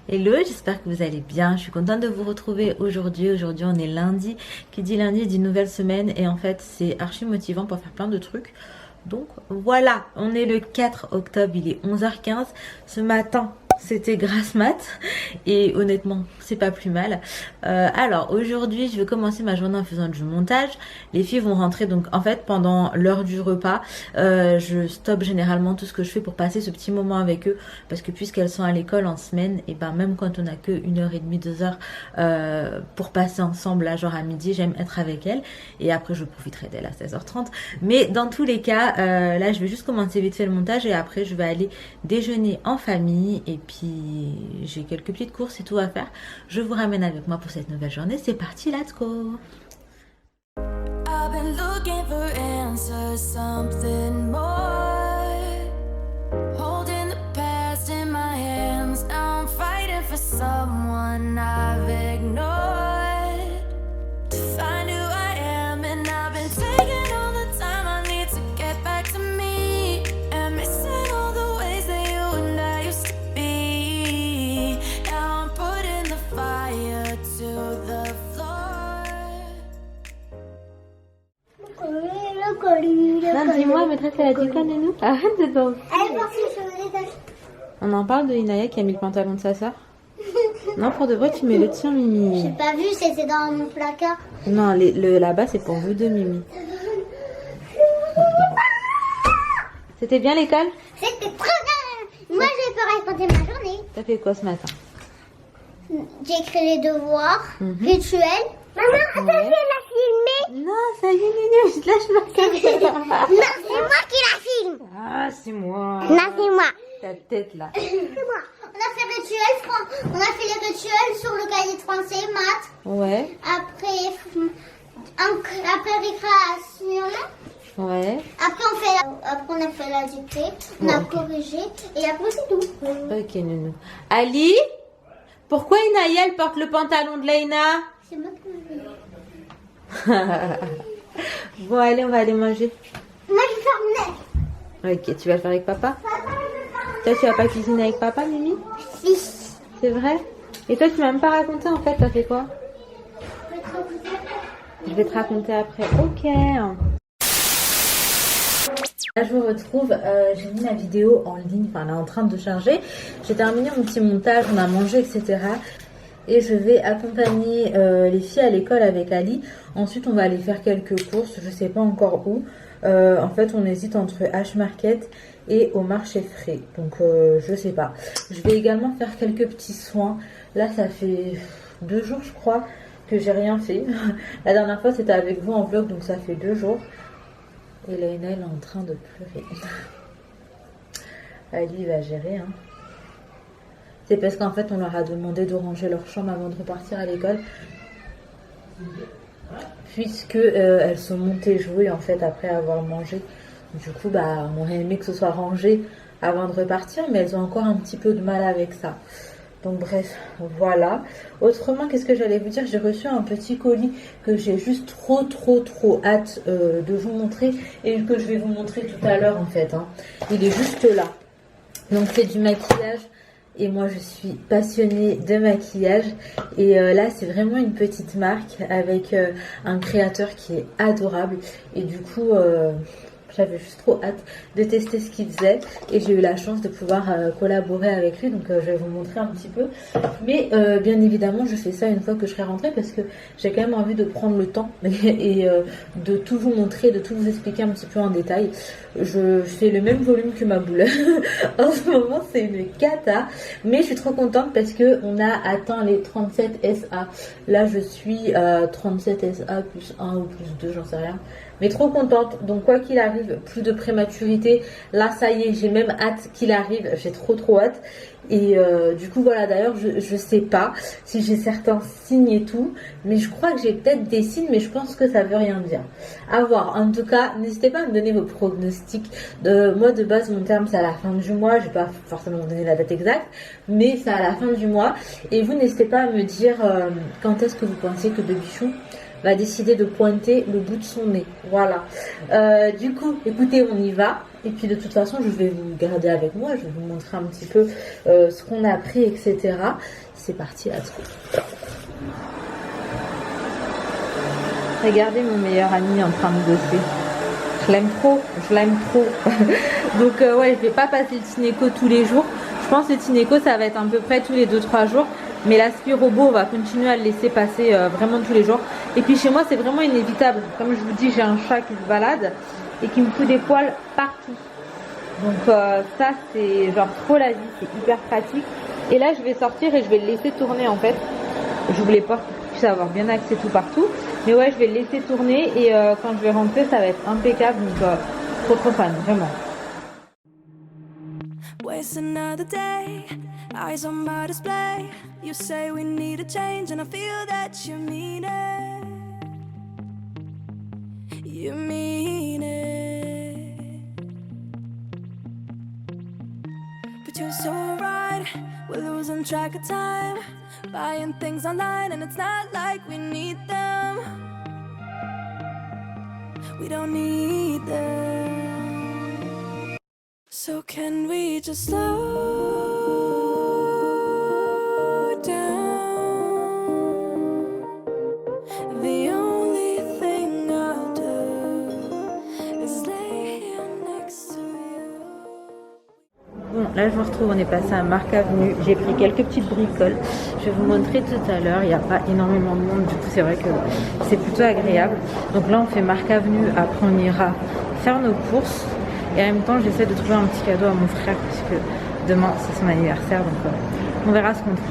Hello, j'espère que vous allez bien. Je suis contente de vous retrouver aujourd'hui. Aujourd'hui, on est lundi. Qui dit lundi dit nouvelle semaine. Et en fait, c'est archi motivant pour faire plein de trucs. Donc voilà, on est le 4 octobre, il est 11h15. Ce matin, c'était grasse mat. Et honnêtement, c'est pas plus mal. Alors aujourd'hui, je vais commencer ma journée en faisant du montage. Les filles vont rentrer, donc en fait, pendant l'heure du repas, je stoppe généralement tout ce que je fais pour passer ce petit moment avec eux. Parce que puisqu'elles sont à l'école en semaine, et ben même quand on a que 1h30, 2h pour passer ensemble, là, genre à midi, j'aime être avec elles. Et après, je profiterai d'elles à 16h30. Mais dans tous les cas, là, je vais juste commencer vite fait le montage et après, je vais aller déjeuner en famille. Et puis, j'ai quelques petites courses et tout à faire. Je vous ramène avec moi pour cette nouvelle journée. C'est parti, let's go! I've been looking for answers, something more. Holding the past in my hands. Now I'm fighting for someone I've ignored. To find who I am, and I've been taking all the time I need to get back to me. And missing all the ways that you and I used to be. Now I'm putting the fire to the floor. Non, dis-moi, maîtresse, elle a dit quoi, Nénou? Arrête de danser. On en parle de Inaya qui a mis le pantalon de sa soeur? Non, pour de vrai, tu mets le tien, Mimi. J'ai pas vu, c'était dans mon placard. Non, là-bas, c'est pour vous deux, Mimi. C'était bien l'école? C'était trop bien. Moi, je peux raconter ma journée. T'as fait quoi ce matin? J'ai écrit les devoirs, rituels. Maman, attends, je vais la filmer. Non, ça y est, Nénou, je te lâche ma caméra. Non, c'est moi qui la filme. Ah, c'est moi. Non, c'est moi. Ta tête, là. C'est moi. On a fait on a fait les rituels sur le cahier de français, maths. Ouais. Après récréation. Ouais. Après, on a fait la dictée. On a corrigé. Et après, c'est tout. Ok, Nénou. Ali, pourquoi Inaya, elle porte le pantalon de Leïna? C'est moi qui l'ai fait. Bon, allez, on va aller manger. Moi, je vais faire mon aide. Ok, tu vas le faire avec papa? Toi, tu vas pas cuisiner avec papa, Mimi? Si. C'est vrai? Et toi, tu m'as même pas raconté, en fait, t'as fait quoi? Je vais te raconter après. Ok. Là, je vous retrouve, j'ai mis ma vidéo en ligne, enfin, elle est en train de charger. J'ai terminé mon petit montage, on a mangé, etc. Et je vais accompagner les filles à l'école avec Ali. Ensuite, on va aller faire quelques courses, je sais pas encore où. En fait, on hésite entre H-Market et au marché frais. Donc, je sais pas. Je vais également faire quelques petits soins. Là, ça fait 2 jours, je crois, que j'ai rien fait. La dernière fois, c'était avec vous en vlog, donc ça fait 2 jours. Et Léna, elle est en train de pleurer. Ali va gérer, hein. C'est parce qu'en fait, on leur a demandé de ranger leur chambre avant de repartir à l'école. Puisque elles sont montées jouer, en fait, après avoir mangé. Du coup, bah, on aurait aimé que ce soit rangé avant de repartir, mais elles ont encore un petit peu de mal avec ça. Donc bref, voilà. Autrement, qu'est-ce que j'allais vous dire? J'ai reçu un petit colis que j'ai juste trop hâte de vous montrer et que je vais vous montrer tout à l'heure, en fait, hein. Il est juste là. Donc c'est du maquillage. Et moi, je suis passionnée de maquillage. Et là, c'est vraiment une petite marque avec un créateur qui est adorable. Et du coup, j'avais juste trop hâte de tester ce qu'il faisait. Et j'ai eu la chance de pouvoir collaborer avec lui. Donc, je vais vous montrer un petit peu. Mais bien évidemment, je fais ça une fois que je serai rentrée. Parce que j'ai quand même envie de prendre le temps. Et de tout vous montrer, de tout vous expliquer un petit peu en détail. Je fais le même volume que ma boule. En ce moment, c'est une cata. Mais je suis trop contente parce que on a atteint les 37 SA. Là, je suis 37 SA plus 1 ou plus 2, j'en sais rien. Mais trop contente. Donc, quoi qu'il arrive, plus de prématurité. Là, ça y est, j'ai même hâte qu'il arrive. J'ai trop hâte. Et du coup, voilà, d'ailleurs, je sais pas si j'ai certains signes et tout. Mais je crois que j'ai peut-être des signes, mais je pense que ça veut rien dire. À voir. En tout cas, n'hésitez pas à me donner vos pronostics. Moi, de base, mon terme, c'est à la fin du mois. Je vais pas forcément vous donner la date exacte, mais c'est à la fin du mois. Et vous, n'hésitez pas à me dire quand est-ce que vous pensez que Bebichon va décider de pointer le bout de son nez. Voilà. Du coup, écoutez, on y va. Et puis de toute façon, je vais vous garder avec moi, je vais vous montrer un petit peu ce qu'on a pris, etc. C'est parti, là-dessus. Regardez mon meilleur ami en train de bosser. Je l'aime trop, je l'aime trop. Donc ouais, je vais pas passer le Tineco tous les jours. Je pense que le Tineco, ça va être à peu près tous les 2-3 jours. Mais l'aspi robot, on va continuer à le laisser passer vraiment tous les jours. Et puis chez moi, c'est vraiment inévitable. Comme je vous dis, j'ai un chat qui se balade et qui me fout des poils partout. Donc ça, c'est genre trop la vie, c'est hyper pratique. Et là, je vais sortir et je vais le laisser tourner en fait. J'ouvre les portes pour qu'il puisse avoir bien accès tout partout. Mais ouais, je vais le laisser tourner et quand je vais rentrer, ça va être impeccable. Donc trop fan, vraiment. Waste another day, eyes on my display. You say we need a change and I feel that you mean it. You mean it. But you're so right, we're losing track of time. Buying things online and it's not like we need them. We don't need them. So can we just slow down? The only thing I'll do is lay here next to you. Bon, là je me retrouve, on est passé à Marc Avenue. J'ai pris quelques petites bricoles. Je vais vous montrer tout à l'heure. Il n'y a pas énormément de monde, du coup c'est vrai que c'est plutôt agréable. Donc là on fait Marc Avenue, après on ira faire nos courses. Et en même temps, j'essaie de trouver un petit cadeau à mon frère puisque demain c'est son anniversaire, donc on verra ce qu'on trouve.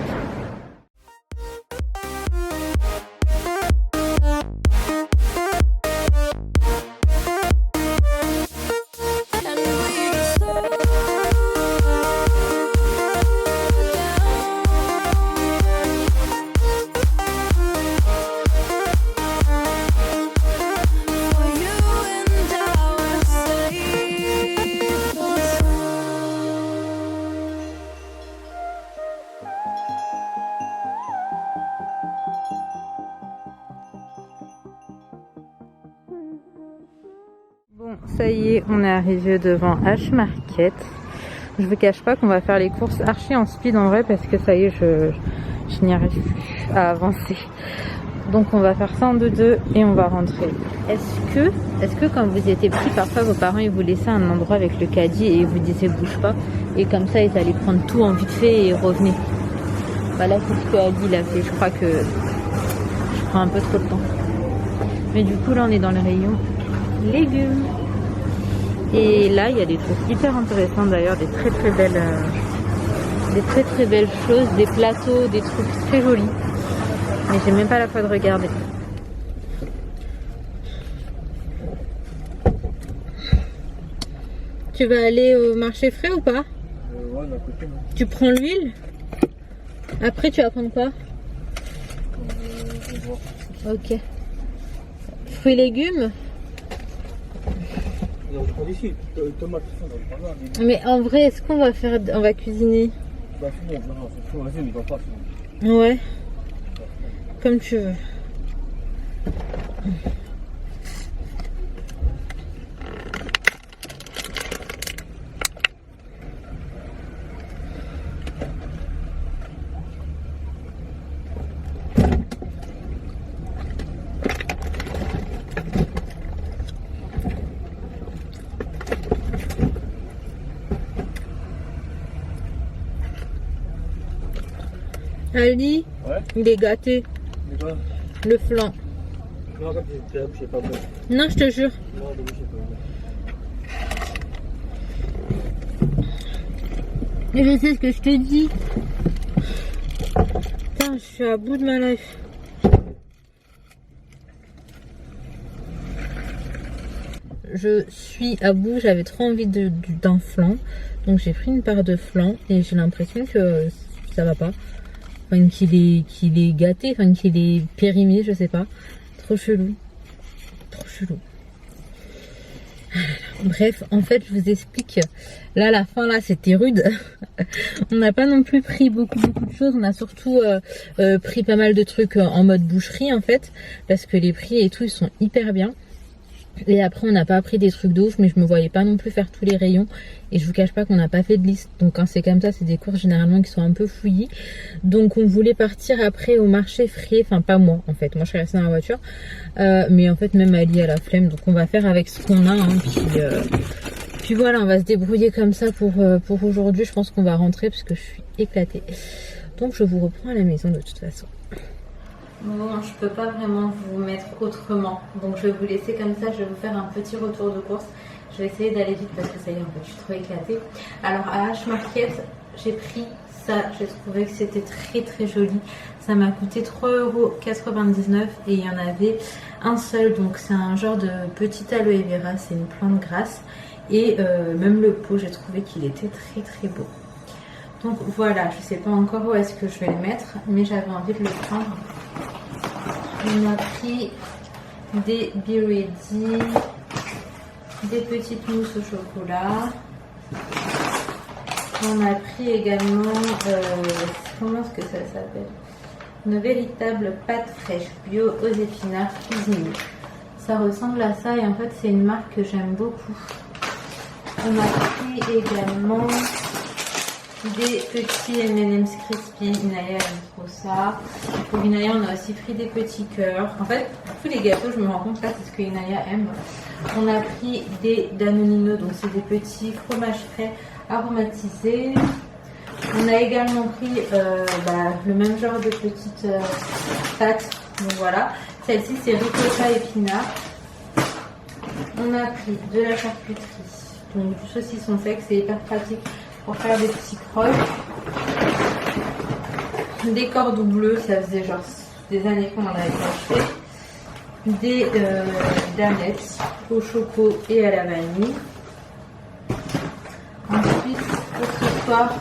Bon, ça y est, on est arrivé devant H-Market. Je vous cache pas qu'on va faire les courses archi en speed en vrai parce que ça y est, je n'y arrive plus à avancer. Donc on va faire ça en 2-2 et on va rentrer. Est-ce que quand vous étiez petit, parfois vos parents ils vous laissaient un endroit avec le caddie et ils vous disaient bouge pas et comme ça ils allaient prendre tout en vite fait et revenaient. Bah là c'est ce que Adi il a fait, je crois que je prends un peu trop de temps. Mais du coup là on est dans le rayon légumes. Et là il y a des trucs hyper intéressants d'ailleurs, des très belles choses, des plateaux, des trucs très jolis. Mais j'ai même pas la foi de regarder. Tu vas aller au marché frais ou pas? Ouais, d'un côté, non. Tu prends l'huile? Après tu vas prendre quoi? Ok. Fruits et légumes? On prend d'ici, tomates, ça, on va pas. Mais en vrai, est-ce qu'on va faire, on va cuisiner? Bah c'est bon, non, c'est bon, vas-y, on va pas. Ouais. Comme tu veux. Ali, Ouais. il est gâté. Mais quoi? Le flan. Non, comme c'est pas bon. Non, je te jure. Non, mais c'est pas bon. Et je sais ce que je te dis. Putain, je suis à bout de ma life. Je suis à bout, j'avais trop envie d'un flan. Donc j'ai pris une part de flan et j'ai l'impression que ça va pas. Enfin, qu'il est gâté, enfin qu'il est périmé, je sais pas. Trop chelou. Trop chelou. Bref, en fait, je vous explique. Là, la fin, là, c'était rude. On n'a pas non plus pris beaucoup de choses. On a surtout pris pas mal de trucs en mode boucherie, en fait. Parce que les prix et tout, ils sont hyper bien. Et après on n'a pas pris des trucs de ouf, mais je me voyais pas non plus faire tous les rayons. Et je vous cache pas qu'on n'a pas fait de liste. Donc quand c'est comme ça, c'est des courses généralement qui sont un peu fouillis. Donc on voulait partir après au marché frais. Enfin pas moi en fait, moi je suis restée dans la voiture. Mais en fait même Ali a la flemme. Donc on va faire avec ce qu'on a. Hein. Puis voilà, on va se débrouiller comme ça pour aujourd'hui. Je pense qu'on va rentrer parce que je suis éclatée. Donc je vous reprends à la maison de toute façon. Bon, je peux pas vraiment vous mettre autrement. Donc je vais vous laisser comme ça. Je vais vous faire un petit retour de course. Je vais essayer d'aller vite parce que ça y est, en fait, je suis trop éclatée. Alors à H-Market, j'ai pris ça. J'ai trouvé que c'était très très joli. Ça m'a coûté 3,99 € et il y en avait un seul. Donc c'est un genre de petit aloe vera. C'est une plante grasse. Et même le pot, j'ai trouvé qu'il était très très beau. Donc voilà, je sais pas encore où est-ce que je vais le mettre, mais j'avais envie de le prendre. On a pris des Be Ready, des petites mousses au chocolat. On a pris également, comment est-ce que ça s'appelle? Une véritable pâte fraîche bio aux épinards cuisinés. Ça ressemble à ça et en fait c'est une marque que j'aime beaucoup. On a pris également des petits M&M's crispy. Inaya aime trop ça. Pour Inaya, on a aussi pris des petits cœurs. En fait, tous les gâteaux, je me rends compte là, c'est ce que Inaya aime. On a pris des Danonino, donc c'est des petits fromages frais aromatisés. On a également pris le même genre de petites pâtes. Donc voilà. Celle-ci, c'est ricotta épinard. On a pris de la charcuterie. Donc du saucisson sec, c'est hyper pratique pour faire des petits crocs. Des cordons bleus, ça faisait genre des années qu'on en avait pas acheté. Des danettes au choco et à la vanille. Ensuite, pour ce soir,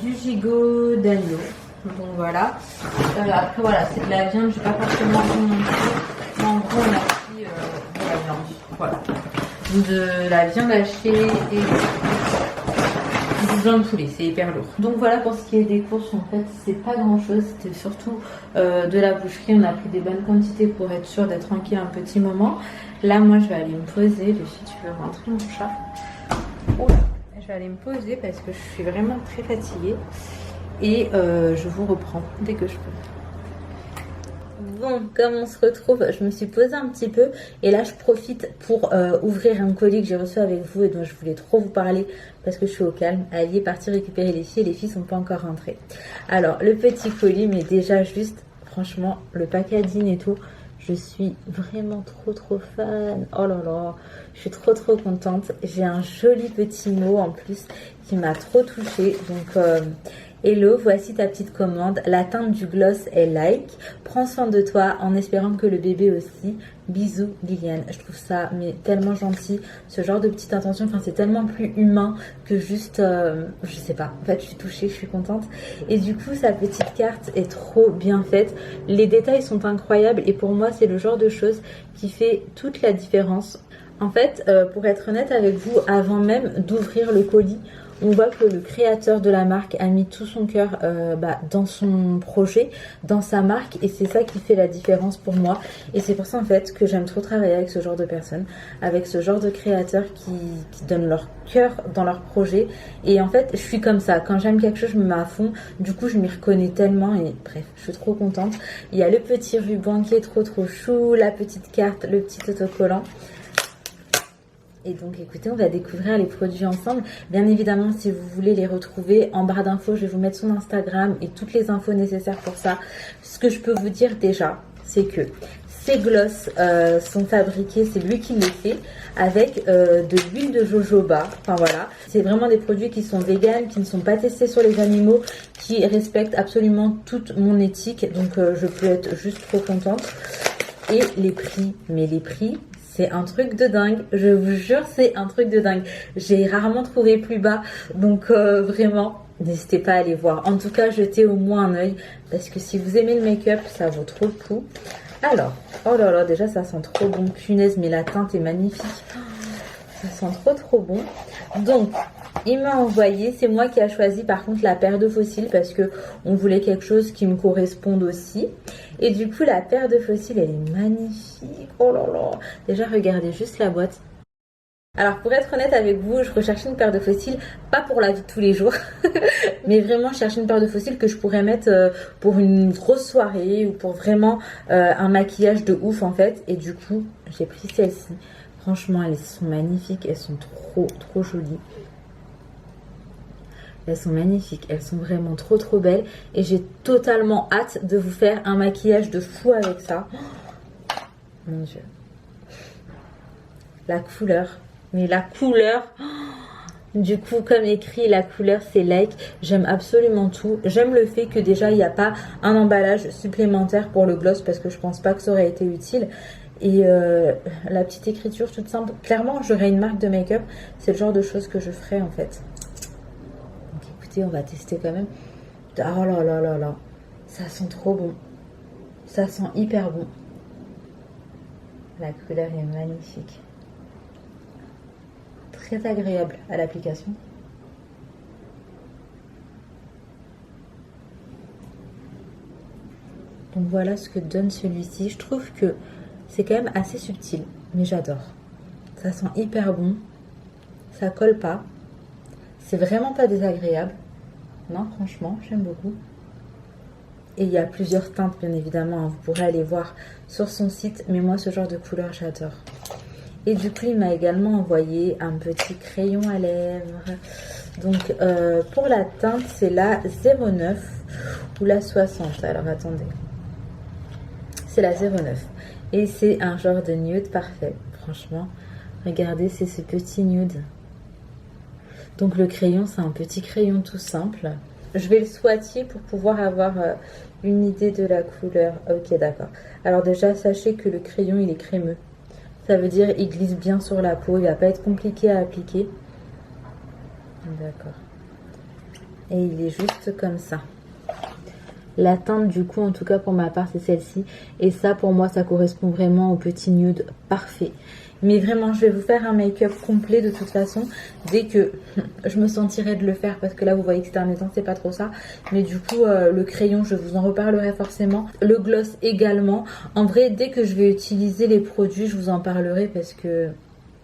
du gigot d'agneau. Donc voilà. Après voilà, c'est de la viande, je n'ai pas forcément vu non plus. Mais en gros, on a pris de la viande. Voilà. De la viande hachée et du blanc de poulet, c'est hyper lourd. Donc voilà pour ce qui est des courses, en fait c'est pas grand chose, c'était surtout de la boucherie. On a pris des bonnes quantités pour être sûr d'être tranquille un petit moment. Là moi je vais aller me poser, le fille tu veux rentrer mon chat. Oula. Je vais aller me poser parce que je suis vraiment très fatiguée et je vous reprends dès que je peux. Bon, comme on se retrouve, je me suis posée un petit peu et là je profite pour ouvrir un colis que j'ai reçu avec vous et dont je voulais trop vous parler parce que je suis au calme. Ali est parti récupérer les filles et les filles sont pas encore rentrées. Alors le petit colis, mais déjà juste, franchement, le packaging et tout, je suis vraiment trop fan. Oh là là, je suis trop contente. J'ai un joli petit mot en plus qui m'a trop touchée. Donc hello, voici ta petite commande. La teinte du gloss est like. Prends soin de toi en espérant que le bébé aussi. Bisous Liliane. Je trouve ça mais tellement gentil. Ce genre de petite intention, enfin c'est tellement plus humain que juste, je sais pas. En fait je suis touchée, je suis contente. Et du coup sa petite carte est trop bien faite. Les détails sont incroyables et pour moi c'est le genre de choses qui fait toute la différence. En fait, pour être honnête avec vous, avant même d'ouvrir le colis, on voit que le créateur de la marque a mis tout son cœur dans son projet, dans sa marque, et c'est ça qui fait la différence pour moi. Et c'est pour ça en fait que j'aime trop travailler avec ce genre de personnes, avec ce genre de créateurs qui donnent leur cœur dans leur projet. Et en fait je suis comme ça, quand j'aime quelque chose je me mets à fond, du coup je m'y reconnais tellement et bref, je suis trop contente. Il y a le petit ruban qui est trop chou, la petite carte, le petit autocollant. Et donc écoutez, on va découvrir les produits ensemble. Bien évidemment, si vous voulez les retrouver, en barre d'infos, je vais vous mettre son Instagram et toutes les infos nécessaires pour ça. Ce que je peux vous dire déjà, c'est que ces glosses sont fabriqués, c'est lui qui les fait, avec de l'huile de jojoba. Enfin voilà, c'est vraiment des produits qui sont véganes, qui ne sont pas testés sur les animaux, qui respectent absolument toute mon éthique. Donc je peux être juste trop contente. Et les prix, mais les prix... c'est un truc de dingue, je vous jure, c'est un truc de dingue. J'ai rarement trouvé plus bas, donc vraiment, n'hésitez pas à aller voir. En tout cas, jetez au moins un œil, parce que si vous aimez le make-up, ça vaut trop le coup. Alors, oh là là, déjà ça sent trop bon, punaise, mais la teinte est magnifique. Ça sent trop bon. Donc, il m'a envoyé, c'est moi qui a choisi par contre la paire de fossiles parce que on voulait quelque chose qui me corresponde aussi. Et du coup la paire de fossiles elle est magnifique, oh là là. Déjà regardez juste la boîte. Alors pour être honnête avec vous, je recherchais une paire de fossiles, pas pour la vie de tous les jours, mais vraiment je cherchais une paire de fossiles que je pourrais mettre pour une grosse soirée ou pour vraiment un maquillage de ouf en fait. Et du coup j'ai pris celle-ci. Franchement elles sont magnifiques, elles sont trop jolies. Elles sont magnifiques, elles sont vraiment trop belles. Et j'ai totalement hâte de vous faire un maquillage de fou avec ça. Oh, mon Dieu. La couleur. Mais la couleur, du coup, comme écrit, la couleur c'est like. J'aime absolument tout. J'aime le fait que déjà il n'y a pas un emballage supplémentaire pour le gloss parce que je pense pas que ça aurait été utile. Et la petite écriture toute simple. Clairement, j'aurais une marque de make-up. C'est le genre de choses que je ferais en fait. Donc écoutez, on va tester quand même. Oh là là là là. Ça sent trop bon. Ça sent hyper bon. La couleur est magnifique. Très agréable à l'application. Donc voilà ce que donne celui-ci. Je trouve que c'est quand même assez subtil, mais j'adore. Ça sent hyper bon. Ça colle pas. C'est vraiment pas désagréable. Non, franchement, j'aime beaucoup. Et il y a plusieurs teintes, bien évidemment. Vous pourrez aller voir sur son site. Mais moi, ce genre de couleur, j'adore. Et du coup, il m'a également envoyé un petit crayon à lèvres. Donc, pour la teinte, c'est la 09 ou la 60. Alors, attendez. C'est la 09. Et c'est un genre de nude parfait. Franchement, regardez, c'est ce petit nude. Donc, le crayon, c'est un petit crayon tout simple. Je vais le swatcher pour pouvoir avoir une idée de la couleur. Ok, d'accord. Alors déjà, sachez que le crayon, il est crémeux. Ça veut dire il glisse bien sur la peau, il va pas être compliqué à appliquer. D'accord. Et il est juste comme ça. La teinte du coup, en tout cas pour ma part, c'est celle-ci. Et ça, pour moi, ça correspond vraiment au petit nude parfait. Mais vraiment, je vais vous faire un make-up complet de toute façon. Dès que je me sentirai de le faire. Parce que là, vous voyez que c'est un étang, c'est pas trop ça. Mais du coup, le crayon, je vous en reparlerai forcément. Le gloss également. En vrai, dès que je vais utiliser les produits, je vous en parlerai. Parce que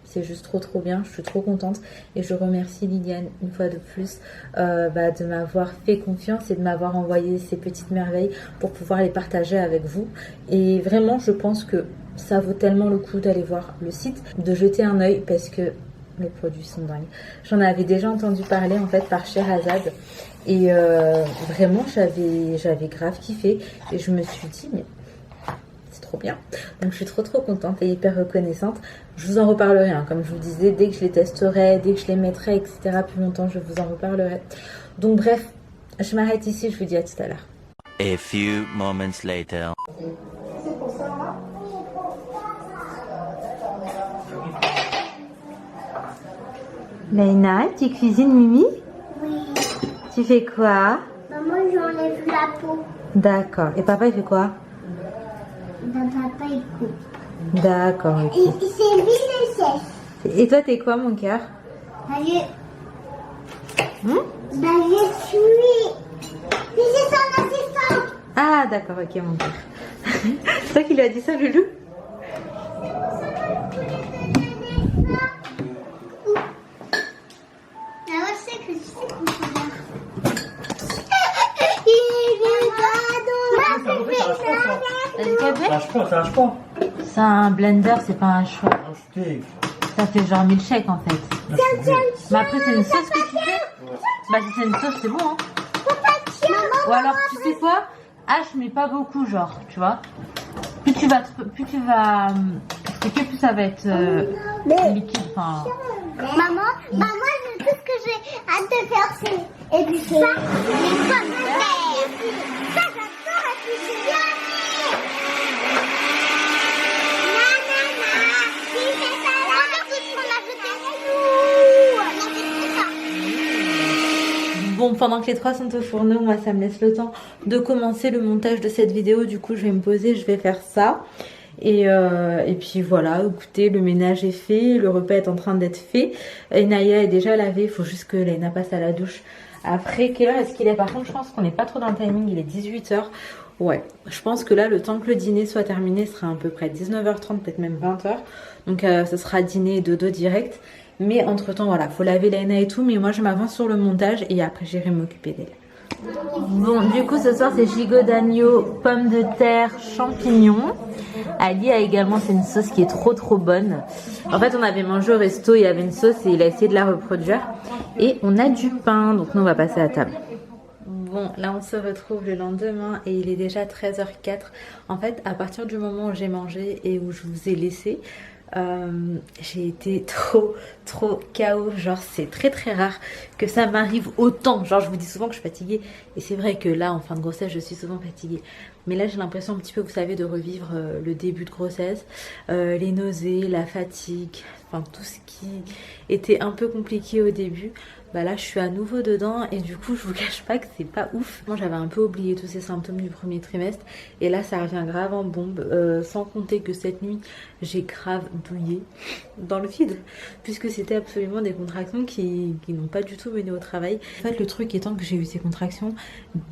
c'est juste trop bien. Je suis trop contente. Et je remercie Liliane une fois de plus de m'avoir fait confiance. Et de m'avoir envoyé ces petites merveilles pour pouvoir les partager avec vous. Et vraiment, je pense que ça vaut tellement le coup d'aller voir le site, de jeter un œil parce que les produits sont dingues. J'en avais déjà entendu parler en fait par Sherazade et vraiment j'avais grave kiffé et je me suis dit mais c'est trop bien. Donc je suis trop contente et hyper reconnaissante. Je vous en reparlerai hein, comme je vous disais, dès que je les testerai, dès que je les mettrai etc. plus longtemps je vous en reparlerai. Donc bref, je m'arrête ici, je vous dis à tout à l'heure. A few moments later. Leïna, tu cuisines Mimi? Oui. Tu fais quoi? Maman, j'enlève la peau. D'accord. Et papa, il fait quoi? Papa, il coupe. D'accord, ok. Et c'est lui le chef. Et toi, t'es quoi, mon cœur? Je suis son assistant. Ah, d'accord, ok, mon cœur. C'est toi qui lui as dit ça, Loulou? Ça lâche pas. C'est un blender, c'est pas un choix. Ça fait genre milkshake en fait. Mais après, c'est une sauce que tu fais? Bah, si c'est une sauce, c'est bon, hein. Ou alors, tu sais quoi? H, mais pas beaucoup, genre, tu vois. Plus tu vas plus ça va être liquide, enfin. Maman, tout ce que j'ai hâte de faire, c'est éplucher les pommes de terre. Ça, j'adore éplucher. Bon, pendant que les trois sont au fourneau, moi ça me laisse le temps de commencer le montage de cette vidéo. Du coup, je vais me poser, je vais faire ça. Et puis voilà, écoutez, le ménage est fait, le repas est en train d'être fait. Naya est déjà lavée, il faut juste que Léna passe à la douche. Après, quelle heure est-ce qu'il est? Par contre, je pense qu'on n'est pas trop dans le timing, il est 18h. Ouais, je pense que là, le temps que le dîner soit terminé, ce sera à peu près 19h30, peut-être même 20h. Donc ce sera dîner et dodo direct. Mais entre temps, voilà, faut laver Léna et tout. Mais moi, je m'avance sur le montage et après, j'irai m'occuper d'elle. Bon, du coup, ce soir, c'est gigot d'agneau, pommes de terre, champignons. Ali a également, c'est une sauce qui est trop bonne. En fait, on avait mangé au resto, il y avait une sauce et il a essayé de la reproduire. Et on a du pain, donc nous, on va passer à table. Bon, là, on se retrouve le lendemain et il est déjà 13h04. En fait, à partir du moment où j'ai mangé et où je vous ai laissé, j'ai été trop KO. Genre c'est très rare que ça m'arrive autant. Genre je vous dis souvent que je suis fatiguée et c'est vrai que là en fin de grossesse je suis souvent fatiguée, mais là j'ai l'impression un petit peu, vous savez, de revivre le début de grossesse, les nausées, la fatigue, enfin tout ce qui était un peu compliqué au début. Bah là je suis à nouveau dedans et du coup je vous cache pas que c'est pas ouf. Moi j'avais un peu oublié tous ces symptômes du premier trimestre et là ça revient grave en bombe, sans compter que cette nuit j'ai grave douillé dans le vide puisque c'était absolument des contractions qui n'ont pas du tout mené au travail. En fait le truc étant que j'ai eu ces contractions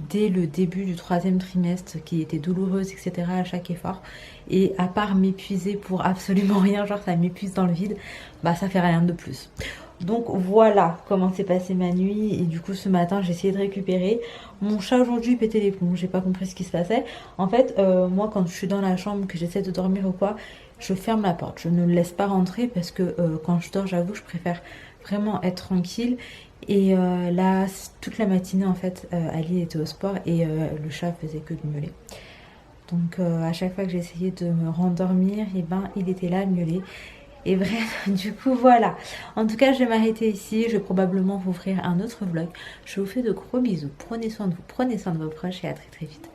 dès le début du troisième trimestre qui étaient douloureuses etc à chaque effort, et à part m'épuiser pour absolument rien, genre ça m'épuise dans le vide, bah ça fait rien de plus. Donc voilà comment s'est passée ma nuit. Et du coup ce matin j'ai essayé de récupérer. Mon chat aujourd'hui pétait les plombs, j'ai pas compris ce qui se passait. En fait moi quand je suis dans la chambre, que j'essaie de dormir ou quoi, je ferme la porte, je ne le laisse pas rentrer parce que quand je dors, j'avoue, je préfère vraiment être tranquille. Et là toute la matinée en fait Ali était au sport et le chat faisait que de miauler. Donc à chaque fois que j'essayais de me rendormir, et ben il était là à miauler. Et bref, du coup voilà. En tout cas je vais m'arrêter ici. Je vais probablement vous offrir un autre vlog. Je vous fais de gros bisous. Prenez soin de vous, prenez soin de vos proches et à très vite.